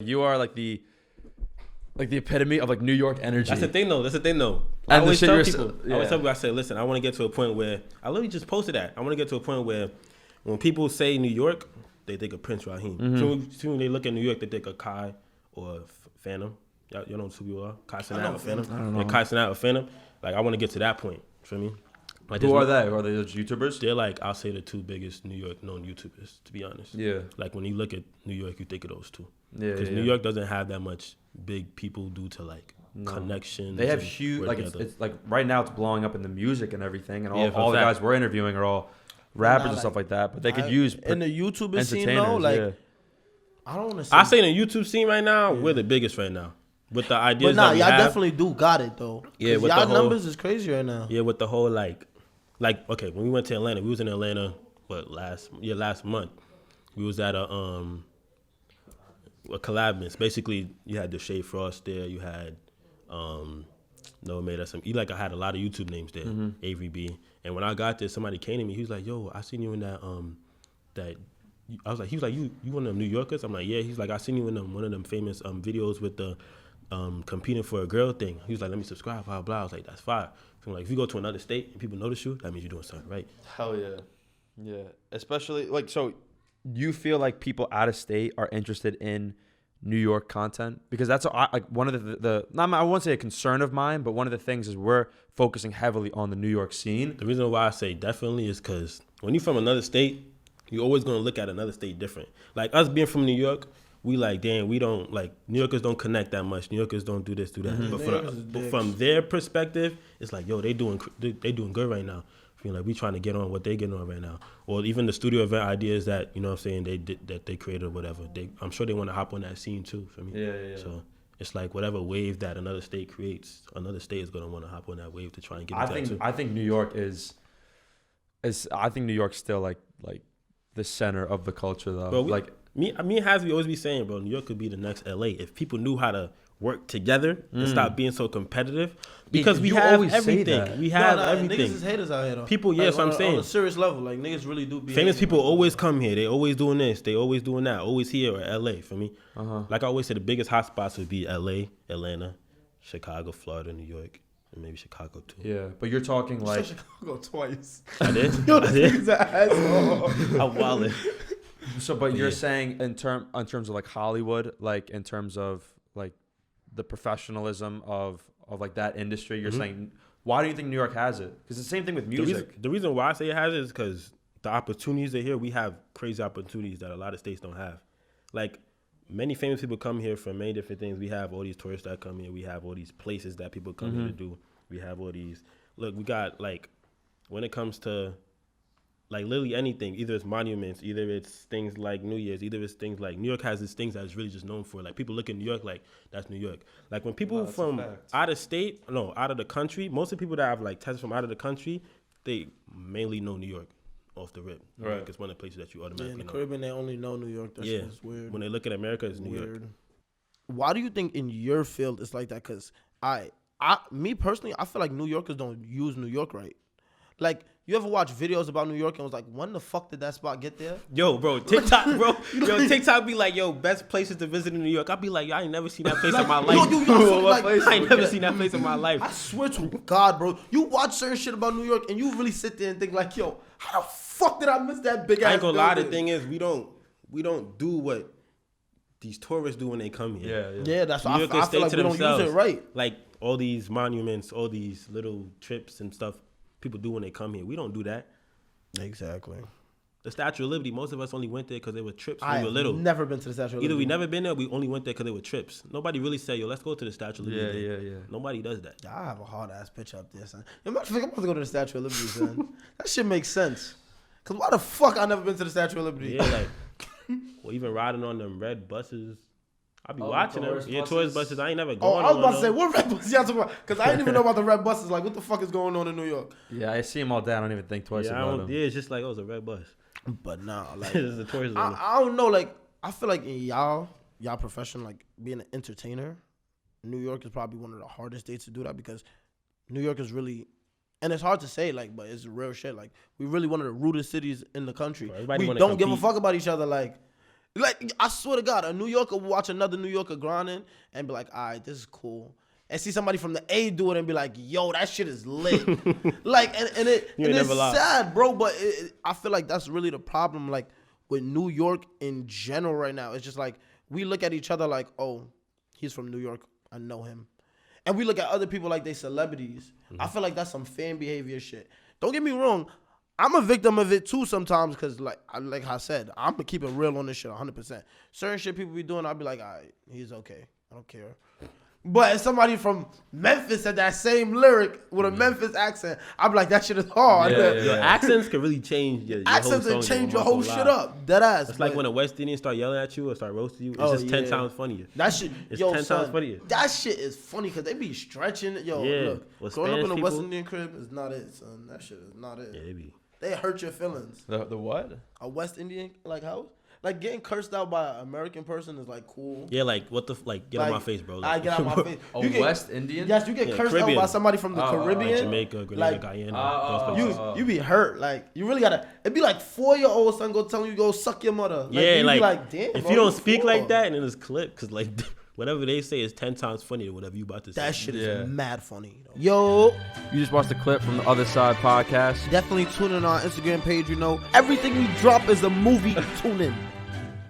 You are like the epitome of like New York energy. That's the thing though. I always tell people, I say, listen, I want to get to a point where, I literally just posted that. I want to get to a point where when people say New York, they think of Prince Raheem. Mm-hmm. Soon when they look at New York, they think of Kai or Phantom. Y'all know who you are? Kai Cenat or Phantom? I don't know. Yeah, Kai Cenat or Phantom. Like, I want to get to that point. You feel me? Like, Who are they? Are they just YouTubers? They're like, I'll say the two biggest New York known YouTubers, to be honest. Yeah. Like, when you look at New York, you think of those two. Yeah. Because New York doesn't have that much big people due to like connections. They have huge, like it's like right now it's blowing up in the music and everything, and all the guys we're interviewing are all rappers and stuff like that. But they could use in the YouTuber scene though, like I don't want to say. I say in the YouTube scene right now, we're the biggest right now. With the ideas, but y'all definitely do got it though. Yeah, with y'all the whole, numbers is crazy right now. Yeah, with the whole like okay, when we went to Atlanta, we was in Atlanta last month. We was at a collab. Basically, you had the Shea Frost there. You had Noah made us some. I had a lot of YouTube names there. Avery B. And when I got there, somebody came to me. He was like, "Yo, I seen you in that I was like, he was like, you one of them New Yorkers?" I'm like, "Yeah." He's like, "I seen you in one of them famous videos with the competing for a girl thing." He was like, "Let me subscribe." Blah blah. I was like, "That's fire." So I'm like, if you go to another state and people notice you, that means you're doing something right. Hell yeah, yeah. Especially like so. You feel like people out of state are interested in New York content? Because that's like one of I won't say a concern of mine, but one of the things is we're focusing heavily on the New York scene. The reason why I say definitely is because when you're from another state, you're always going to look at another state different. Like us being from New York, we like, damn, we don't like, New Yorkers don't connect that much. New Yorkers don't do this, do that. But from their perspective, it's like, yo, they doing good right now. Feel like we trying to get on what they getting on right now, or even the studio event ideas that you know what I'm saying they created or whatever. I'm sure they want to hop on that scene too. For me, yeah. So it's like whatever wave that another state creates, another state is gonna want to hop on that wave to try and get. I think New York I think New York's still like the center of the culture though. Bro, like me and Hasby always be saying, bro, New York could be the next LA if people knew how to work together and stop being so competitive. Because we have everything. We have everything. Niggas is haters out here though. People, yeah, that's what I'm saying. On a serious level, like niggas really do be famous people always come here. They always doing this. They always doing that. Always here or LA for me. Like I always say, the biggest hotspots would be LA, Atlanta, Chicago, Florida, New York, and maybe Chicago too. Yeah, but you're talking like Chicago twice. I did. Yo, this nigga's an asshole. I'm wildin'. So, but you're saying in terms of like Hollywood, like in terms of like the professionalism of like that industry, you're saying, why do you think New York has it? Because it's the same thing with music. The reason why I say it has it is because the opportunities are here. We have crazy opportunities that a lot of states don't have. Like many famous people come here for many different things. We have all these tourists that come here. We have all these places that people come here to do. We have all these. Look, we got like when it comes to like literally anything, either it's monuments, either it's things like New Year's, either it's things like New York has these things that it's really just known for. Like people look at New York like that's New York. Like when people from out of the country, most of the people that have like tested from out of the country, they mainly know New York off the rip. Right. York is one of the places that you automatically know. In the Caribbean, they only know New York. That shit is weird. When they look at America, it's New York. Why do you think in your field it's like that? Because me personally, I feel like New Yorkers don't use New York right. Like, you ever watch videos about New York and was like, when the fuck did that spot get there? Yo, bro, TikTok, bro. TikTok be like, yo, best places to visit in New York. I'll be like, yo, I ain't never seen that place in my life. I ain't never seen that place in my life. I swear to God, bro. You watch certain shit about New York and you really sit there and think like, yo, how the fuck did I miss that big ass I ain't gonna lie, the thing is, we don't do what these tourists do when they come here. Yeah, that's why I feel like we don't use it right. Like, all these monuments, all these little trips and stuff people do when they come here. We don't do that. Exactly. The Statue of Liberty, most of us only went there because they were trips when we were little. I've never been to the Statue of Liberty. Either we never been there, we only went there because they were trips. Nobody really said, yo, let's go to the Statue of Liberty. Yeah. Nobody does that. I have a hard-ass picture up there, son. I'm about to go to the Statue of Liberty, son. That shit makes sense. Because why the fuck I never been to the Statue of Liberty? Yeah, like, or even riding on them red buses. I be watching them. Yeah, tourist buses. I ain't never going on. I was about to say, what red buses y'all talking about? Because I didn't even know about the red buses. Like, what the fuck is going on in New York? Yeah, I see them all day. I don't even think twice about them. Yeah, it's just like, oh, it's a red bus. But nah, like, it's a tourist I don't know. Like, I feel like in y'all profession, like being an entertainer, New York is probably one of the hardest states to do that because New York is really, and it's hard to say, like, but it's real shit. Like, we really one of the rudest cities in the country. We don't give a fuck about each other. Like, Like, I swear to God, a New Yorker will watch another New Yorker grinding and be like, all right, this is cool. And see somebody from the A do it and be like, yo, that shit is lit. Like, and it's sad, bro. But I feel like that's really the problem, like, with New York in general right now. It's just like, we look at each other like, oh, he's from New York. I know him. And we look at other people like they celebrities. I feel like that's some fan behavior shit. Don't get me wrong. I'm a victim of it too sometimes because, like I said, I'm going to keep it real on this shit 100%. Certain shit people be doing, I'll be like, all right, he's okay. I don't care. But if somebody from Memphis said that same lyric with a Memphis accent, I'd be like, that shit is hard. Your accents can really change your accents whole and song, change your whole shit up. Dead ass. It's like when a West Indian start yelling at you or start roasting you, it's just 10 times funnier. That shit, it's 10 times funnier. That shit is funny because they be stretching. Yo, look, growing up in a West Indian crib is not it, son. That shit is not it. Yeah, they hurt your feelings. The what? A West Indian like house? Like, getting cursed out by an American person is, like, cool. Yeah, like, what the, like, get out my face, bro. Like, I get out my face. West Indian? Yes, you get cursed out by somebody from the Caribbean. Like Jamaica, Grenada, Guyana. You be hurt. Like, you really gotta, it'd be like 4-year-old son go telling you go suck your mother. Like, yeah, like, damn, if bro, you don't speak like that, and then it's clip, because, like, whatever they say is 10 times funnier than whatever you about to say. That shit is mad funny. Yo. You just watched a clip from the Other Side podcast. Definitely tune in on our Instagram page, you know. Everything we drop is a movie. Tune in.